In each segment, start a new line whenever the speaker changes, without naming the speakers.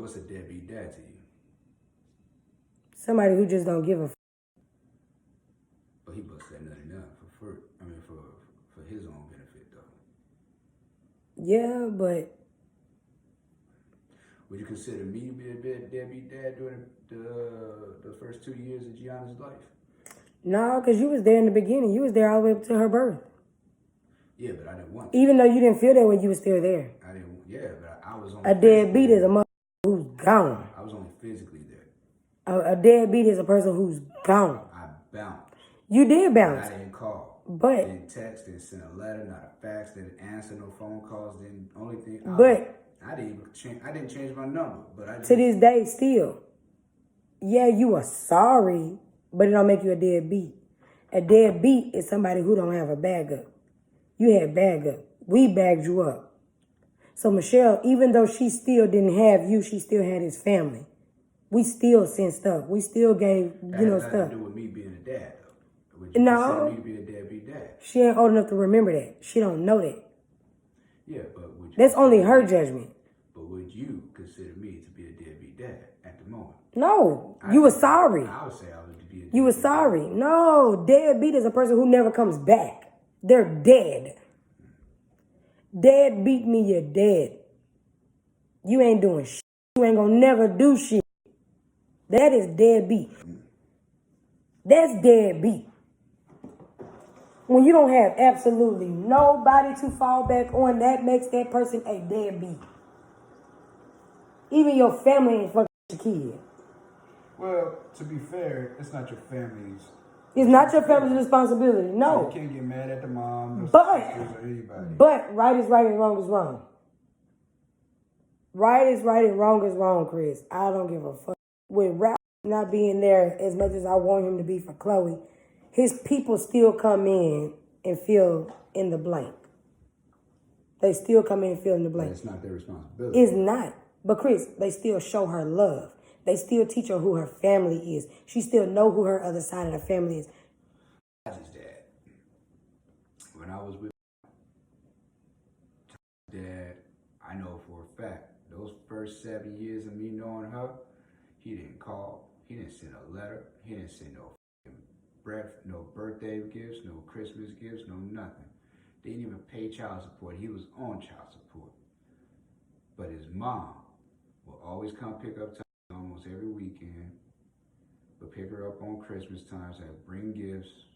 what's a deadbeat dad to you?
Somebody who just don't give a.
But he must set nothing up for his own benefit, though.
Yeah, but.
Would you consider me to be a deadbeat dad during the first 2 years of Gianna's life?
No, because you was there in the beginning. You was there all the way up to her birth.
Yeah, but I didn't want to.
Even though you didn't feel that way, you was still there.
I didn't. Yeah, but I was only.
A deadbeat is a mother who's gone.
I was only physically there.
A deadbeat is a person who's gone.
I bounced.
You did bounce.
I didn't call.
But.
Didn't text, didn't send a letter, not a fax, didn't answer no phone calls, didn't, only thing. I didn't change my number, but I just,
to this day still. Yeah, you are sorry, but it don't make you a deadbeat. A deadbeat is somebody who don't have a bag up. You had bag up. We bagged you up. So Michelle, even though she still didn't have you, she still had his family. We still sent stuff. We still gave, stuff.
That has nothing to do with me being a dad, though. Would you consider me to be a deadbeat dad?
She ain't old enough to remember that. She don't know that.
Yeah, but would you?
That's only her judgment.
But would you consider me to be a deadbeat dad at the moment?
No, you were sorry.
I would say I would be a deadbeat.
You were sorry. No, deadbeat is a person who never comes back. They're dead. Dad beat me, you're dead. You ain't doing shit. You ain't gonna never do shit. That is deadbeat. That's deadbeat. When you don't have absolutely nobody to fall back on, that makes that person a deadbeat. Even your family ain't fucking your kid.
Well, to be fair, it's not your family's.
It's not your family's responsibility. No.
You can't get mad at the mom, sisters, or anybody.
But right is right and wrong is wrong. Right is right and wrong is wrong, Chris. I don't give a fuck. With Ralph not being there as much as I want him to be for Chloe, his people still come in and fill in the blank. They still come in and fill in the blank.
But it's not their responsibility.
It's not. But Chris, they still show her love. They still teach her who her family is. She still know who her other side of the family is.
His dad. When I was with Dad, I know for a fact, those first 7 years of me knowing her, he didn't call, he didn't send a letter, he didn't send no birthday gifts, no Christmas gifts, no nothing. Didn't even pay child support. He was on child support. But his mom will always come pick up almost every weekend, but pick her up on Christmas time, so bring gifts,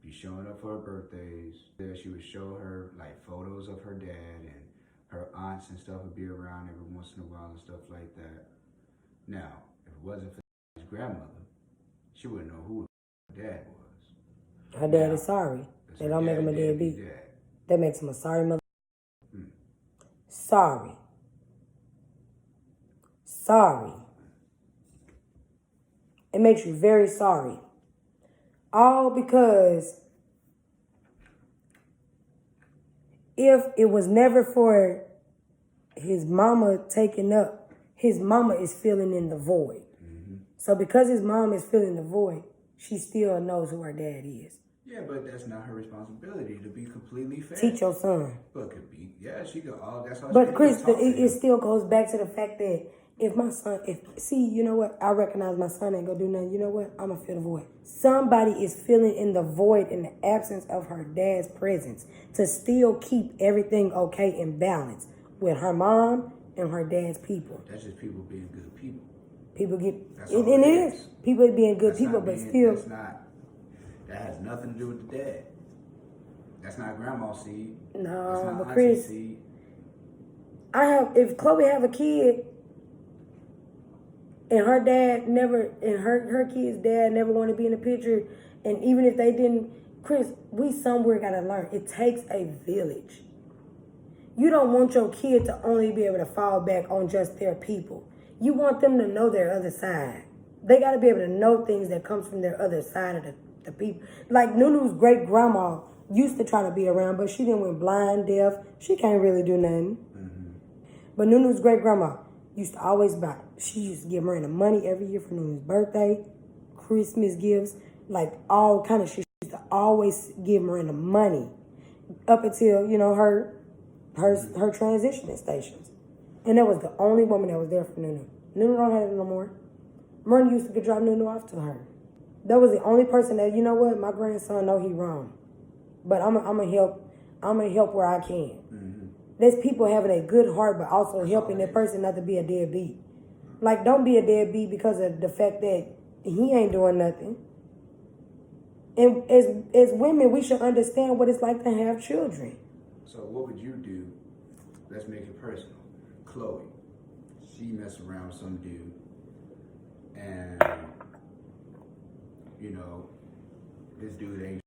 be showing up for her birthdays. There she would show her like photos of her dad, and her aunts and stuff would be around every once in a while and stuff like that. Now, if it wasn't for his grandmother, she wouldn't know who her dad was.
Her dad is sorry. That don't make him a deadbeat. That makes him a sorry mother. Sorry. Sorry. It makes you very sorry. All because if it was never for his mama taking up, his mama is filling in the void. So because his mom is filling the void, she still knows who her dad is.
Yeah, but that's not her responsibility, to be completely fair.
Teach your son.
But could be, yeah, she could all, that's all.
But Chris, it still goes back to the fact that if my son, you know what? I recognize my son ain't gonna do nothing. You know what? I'm gonna fill the void. Somebody is filling in the void in the absence of her dad's presence to still keep everything okay and balanced with her mom and her dad's people.
That's just people being good people.
People get, it is. People being good people, but still.
That's not, that has nothing to do with the dad. That's not grandma's seed.
No, but Chris,
seed.
if Chloe have a kid, and her dad never, and her kid's dad never wanted to be in the picture, and even if they didn't, Chris, we somewhere got to learn. It takes a village. You don't want your kid to only be able to fall back on just their people. You want them to know their other side. They got to be able to know things that comes from their other side of the people. Like Nunu's great grandma used to try to be around, but she didn't went blind, deaf. She can't really do nothing. But Nunu's great grandma used to always buy. She used to give Miranda money every year for Nunu's birthday, Christmas gifts, like all kind of shit. She used to always give Miranda money up until, her transitioning stations. And that was the only woman that was there for Nunu. Nunu don't have it no more. Myrna used to drop Nunu off to her. That was the only person that, you know what, my grandson know he wrong. But I'm gonna help where I can. Mm-hmm. There's people having a good heart, but also helping that person not to be a deadbeat. Like, don't be a deadbeat because of the fact that he ain't doing nothing. And as women, we should understand what it's like to have children.
So what would you do? Let's make it personal. Chloe, she messed around with some dude, and you know, this dude ain't.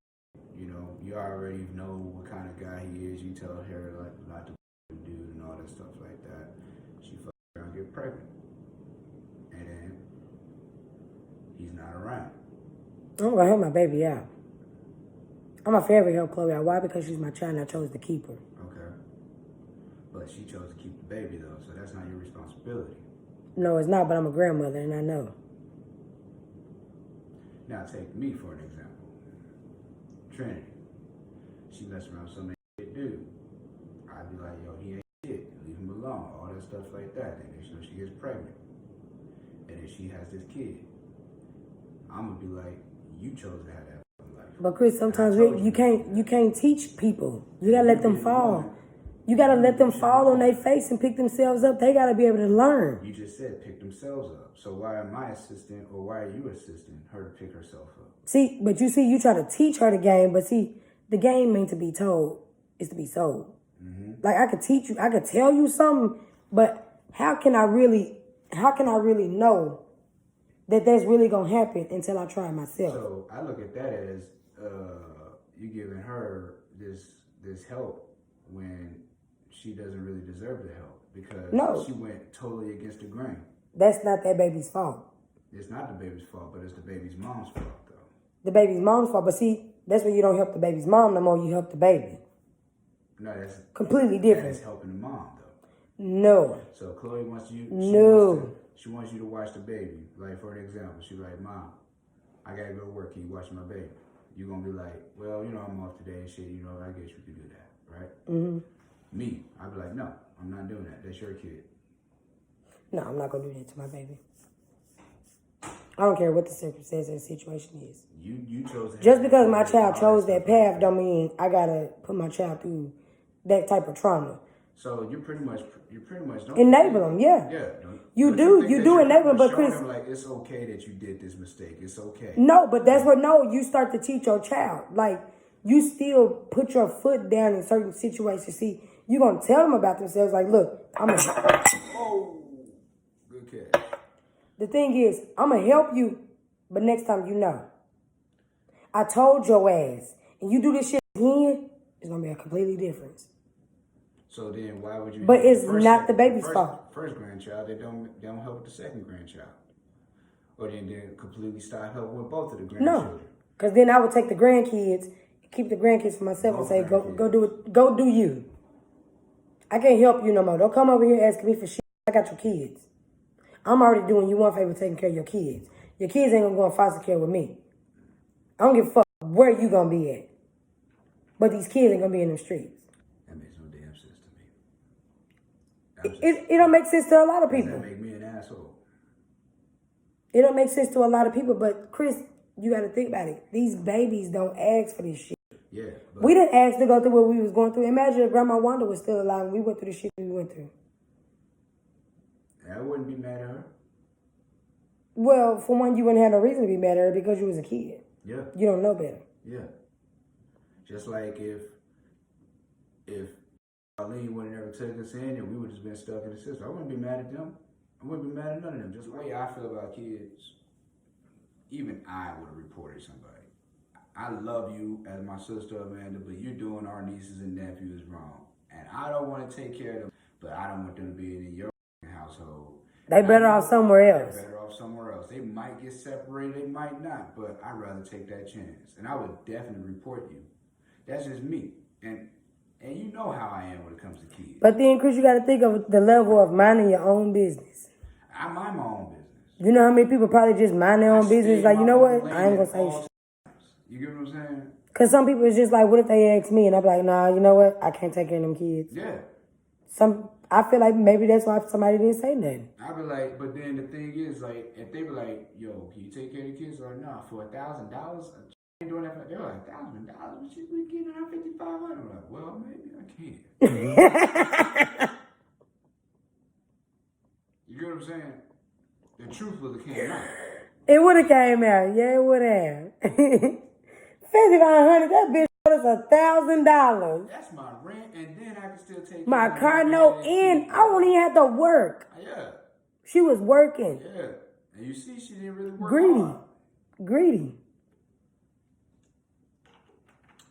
You know, you already know what kind of guy he is. You tell her like not to do and all that stuff like that. She fuck around and get pregnant, and then he's not around.
I'm gonna help my baby out. I'm a forever help Chloe out. Why? Because she's my child and I chose to keep her.
Okay. But she chose to keep the baby though, so that's not your responsibility.
No, it's not, but I'm a grandmother and I know.
Now take me for an example. Trinity. She messed around with some shit dude. I'd be like, yo, he ain't shit. Leave him alone. All that stuff like that. And then she gets pregnant. And then she has this kid. I'm gonna be like, you chose to have that life.
But Chris, sometimes you can't teach people. You gotta let them fall. You gotta let them fall on their face and pick themselves up. They gotta be able to learn.
You just said pick themselves up. So why am I assisting, or why are you assisting her to pick herself up?
See, but you try to teach her the game, but see, the game ain't to be told, it's to be sold. Mm-hmm. Like, I could teach you, I could tell you something, but how can I really know that that's really gonna happen until I try it myself?
So I look at that as you giving her this help when she doesn't really deserve the help, because she went totally against the grain.
That's not that baby's fault.
It's not the baby's fault, but it's the baby's mom's fault, though.
The baby's mom's fault, but see, that's when you don't help the baby's mom no more, you help the baby.
No, that's
completely different.
That's helping the mom, though.
No.
So Chloe wants you. She wants you to watch the baby. Like, for an example, she's like, Mom, I gotta go to work. Can you watch my baby? You're gonna be like, well, you know, I'm off today and shit. You know, I guess you could do that, right? Mm-hmm. Me, I'd be like, no, I'm not doing that. That's your kid.
No, I'm not gonna do that to my baby. I don't care what the circumstance and situation is.
You chose.
Just because my child chose that path, don't mean I gotta put my child through that type of trauma.
So you're pretty much don't
enable them, yeah.
Yeah.
You do enable them, but Chris,
them like, it's okay that you did this mistake. It's okay.
No, but that's what you start to teach your child. Like, you still put your foot down in certain situations. See, you're gonna tell them about themselves. Like, look,
oh, good catch.
The thing is, I'm gonna help you, but next time you know. I told your ass, and you do this shit again, it's gonna be a completely different.
So then, why would you?
But it's not the baby's fault.
First grandchild, they don't help with the second grandchild, or then they completely stop helping with both of the grandchildren.
No, because then I would take the grandkids, keep the grandkids for myself, and say, go do it, go do you. I can't help you no more. Don't come over here asking me for shit. I got your kids. I'm already doing you one favor, taking care of your kids. Your kids ain't gonna go in foster care with me. I don't give a fuck where you gonna be at. But these kids ain't gonna be in the streets.
That makes no damn sense to me.
It don't make sense to a lot of people.
Does that make me an asshole?
It don't make sense to a lot of people, but Chris, you gotta think about it. These babies don't ask for this shit.
Yeah.
We didn't ask to go through what we was going through. Imagine if Grandma Wanda was still alive and we went through the shit we went through.
I wouldn't be mad at her.
Well, for one, you wouldn't have no reason to be mad at her because you was a kid.
Yeah.
You don't know better.
Yeah. Just like if Arlene would have never took us in and we would have just been stuck in the system, I wouldn't be mad at them. I wouldn't be mad at none of them. Just the way I feel about kids, even I would have reported somebody. I love you as my sister Amanda, but you're doing our nieces and nephews wrong. And I don't want to take care of them, but I don't want them to be in your household.
They better off somewhere else.
They're better off somewhere else. They might get separated, they might not, but I'd rather take that chance. And I would definitely report you. That's just me. And you know how I am when it comes to kids.
But then, Chris, you got to think of the level of minding your own business.
I mind my own business.
You know how many people probably just mind their own business? Like, you know what? I ain't going to say shit.
You get what I'm saying?
Because some people is just like, what if they ask me? And I'm like, nah, you know what? I can't take care of them kids.
Yeah.
Some I feel like maybe that's why somebody didn't say nothing.
I be like, but then the thing is, like, if they be like, yo, can you take care of the kids? Or nah, for $1,000, ain't doing that. They're like, $1,000, but you be getting her $5,500. I'm like, well, maybe I can. You get what I'm saying? The truth would have came out.
It would have came out. Yeah, it would have. $5,500. That bitch was $1,000.
That's my rent, and then I can still take
My car note in. I won't even have to work.
Yeah.
She was working.
Yeah. And you see, she didn't really work
Greedy.
hard.
Greedy.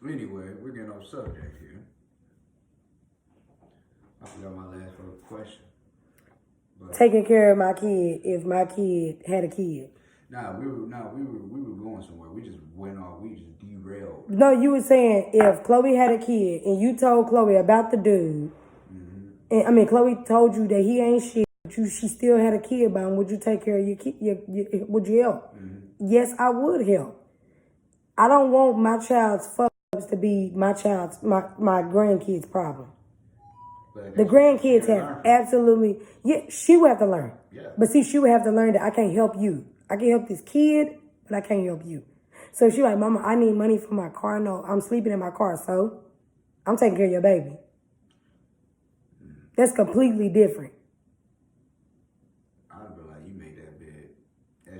Anyway, we're getting off subject here. I forgot my last question. But
Taking care of my kid if my kid had a kid.
we were going somewhere. We just went off. We just derailed.
No, you were saying if Chloe had a kid and you told Chloe about the dude, and I mean Chloe told you that he ain't shit, but she still had a kid by him, would you take care of your kid? Would you help? Yes, I would help. I don't want my child's fuck ups to be my grandkids' problem.
But
The grandkids have absolutely, she would have to learn.
Yeah.
But see, she would have to learn that I can't help you. I can help this kid, but I can't help you. So she like, Mama, I need money for my car. No, I'm sleeping in my car, so I'm taking care of your baby. That's completely different.
I'd be like, you made that bed.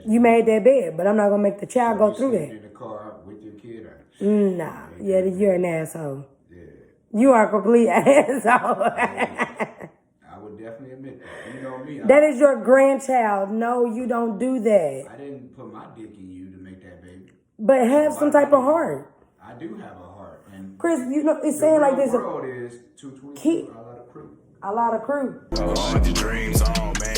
You made that bed, but I'm not going to make the child go through that.
In the car with your kid?
Nah. Yeah, you're an asshole.
Yeah.
You are a complete asshole.
I would definitely admit that. You know me.
That is your grandchild. No, you don't do that.
I didn't put my dick in you to make that baby.
But have some type of heart.
I do have a heart. And
Chris, you know, it's saying like this.
The world is 222, ALLAH2KRU.
ALLAH2KRU.
All the dreams on, man.